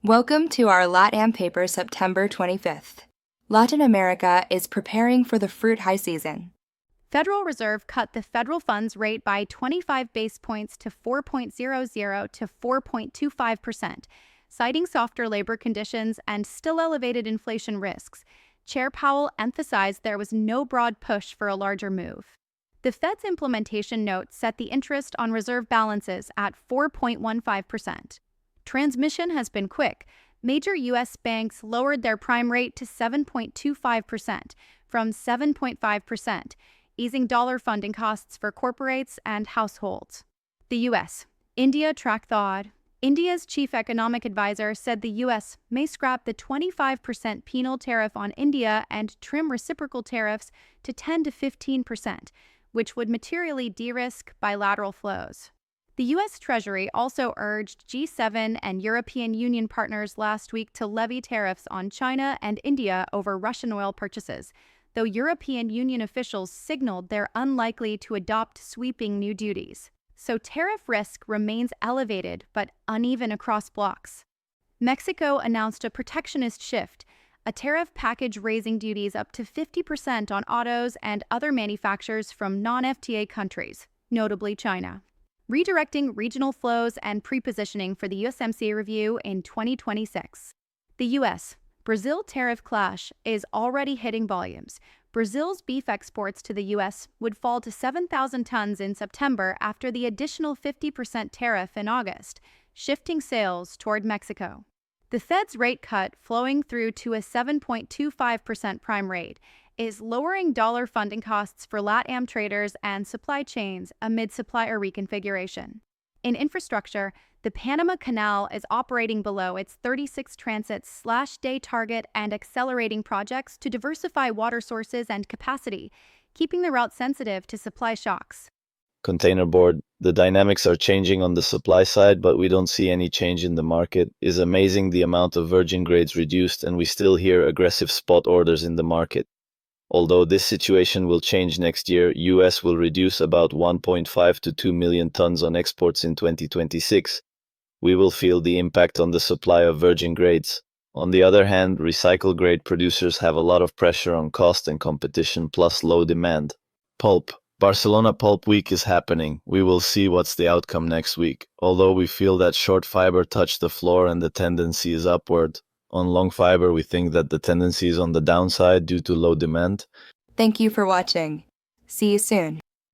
Welcome to our LATAMPaper September 25th. Latin America is preparing for the fruit high season. Federal Reserve cut the federal funds rate by 25 base points to 4.00 to 4.25%, citing softer labor conditions and still elevated inflation risks. Chair Powell emphasized there was no broad push for a larger move. The Fed's implementation note set the interest on reserve balances at 4.15%. Transmission has been quick. Major U.S. banks lowered their prime rate to 7.25% from 7.5%, easing dollar funding costs for corporates and households. The U.S. India track thawed. India's chief economic advisor said the U.S. may scrap the 25% penal tariff on India and trim reciprocal tariffs to 10 to 15%, which would materially de-risk bilateral flows. The U.S. Treasury also urged G7 and European Union partners last week to levy tariffs on China and India over Russian oil purchases, though European Union officials signaled they're unlikely to adopt sweeping new duties. So tariff risk remains elevated but uneven across blocs. Mexico announced a protectionist shift, a tariff package raising duties up to 50% on autos and other manufacturers from non-FTA countries, notably China, redirecting regional flows and pre-positioning for the USMCA review in 2026. The U.S.-Brazil tariff clash is already hitting volumes. Brazil's beef exports to the U.S. would fall to 7,000 tons in September after the additional 50% tariff in August, shifting sales toward Mexico. The Fed's rate cut, flowing through to a 7.25% prime rate, is lowering dollar funding costs for LATAM traders and supply chains amid supplier reconfiguration. In infrastructure, the Panama Canal is operating below its 36 transits/day target and accelerating projects to diversify water sources and capacity, keeping the route sensitive to supply shocks. Containerboard, the dynamics are changing on the supply side, but we don't see any change in the market. It's amazing the amount of virgin grades reduced, and we still hear aggressive spot orders in the market. Although this situation will change next year, US will reduce about 1.5 to 2 million tons on exports in 2026. We will feel the impact on the supply of virgin grades. On the other hand, recycled grade producers have a lot of pressure on cost and competition plus low demand. Pulp. Barcelona Pulp Week is happening. We will see what's the outcome next week. Although we feel that short fiber touched the floor and the tendency is upward, on long fiber we think that the tendency is on the downside due to low demand. Thank you for watching. See you soon.